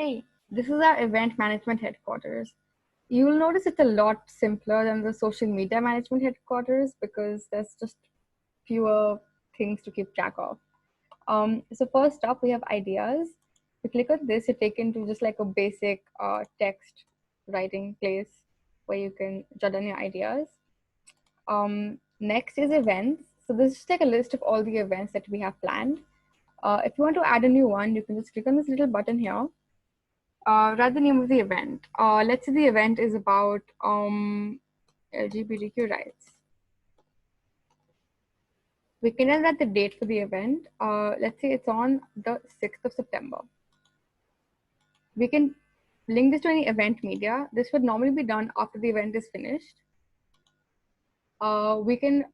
Hey, this is our event management headquarters. You'll notice it's a lot simpler than the social media management headquarters because there's just fewer things to keep track of. So first up, we have ideas. You click on this, you take into just like a basic text writing place where you can jot down your ideas. Next is events. So this is just like a list of all the events that we have planned. If you want to add a new one, you can just click on this little button here. Write the name of the event. Let's say the event is about LGBTQ rights. We can then write the date for the event. Let's say it's on the 6th of September. We can link this to any event media. This would normally be done after the event is finished. We can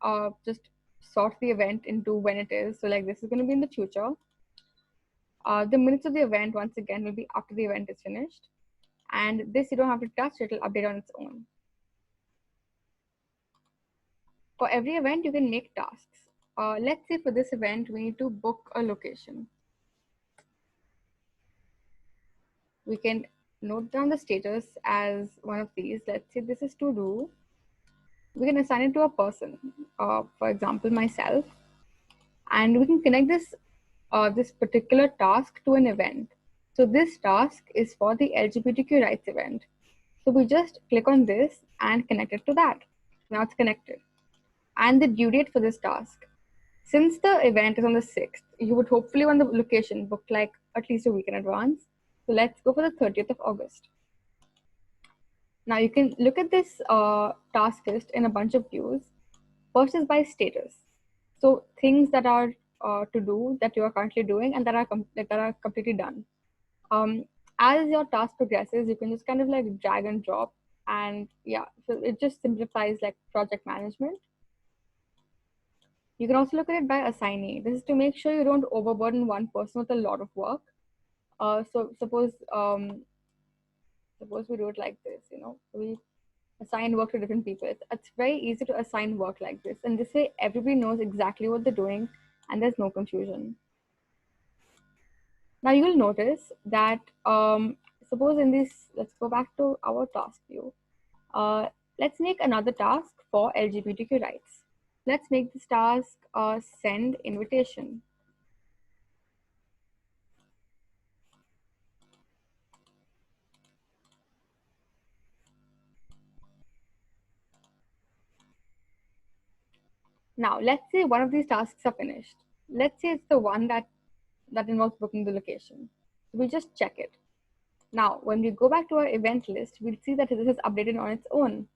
just sort the event into when it is. So like this is going to be in the future. The minutes of the event, once again, will be after the event is finished. And this you don't have to touch, it will update on its own. For every event, you can make tasks. Let's say for this event, we need to book a location. We can note down the status as one of these. Let's say this is to do. We can assign it to a person, for example, myself, and we can connect this particular task to an event. So this task is for the LGBTQ rights event. So we just click on this and connect it to that. Now it's connected. And the due date for this task. Since the event is on the 6th, you would hopefully want the location booked like at least a week in advance. So let's go for the 30th of August. Now you can look at this task list in a bunch of views. First is by status. So things that are to do that you are currently doing and that are completely done. As your task progresses, you can just kind of like drag and drop, and yeah, so it just simplifies like project management. You can also look at it by assignee. This is to make sure you don't overburden one person with a lot of work. So suppose we do it like this, we assign work to different people. It's very easy to assign work like this. And this way, everybody knows exactly what they're doing and there's no confusion. Now you'll notice that, suppose in this, let's go back to our task view. Let's make another task for LGBTQ rights. Let's make this task send invitation. Now, let's say one of these tasks are finished. Let's say it's the one that involves booking the location. So we just check it. Now, when we go back to our event list, we'll see that this is updated on its own.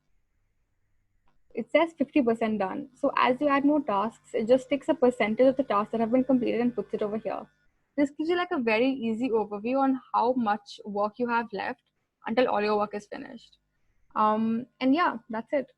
It says 50% done. So as you add more tasks, it just takes a percentage of the tasks that have been completed and puts it over here. This gives you like a very easy overview on how much work you have left until all your work is finished. And yeah, that's it.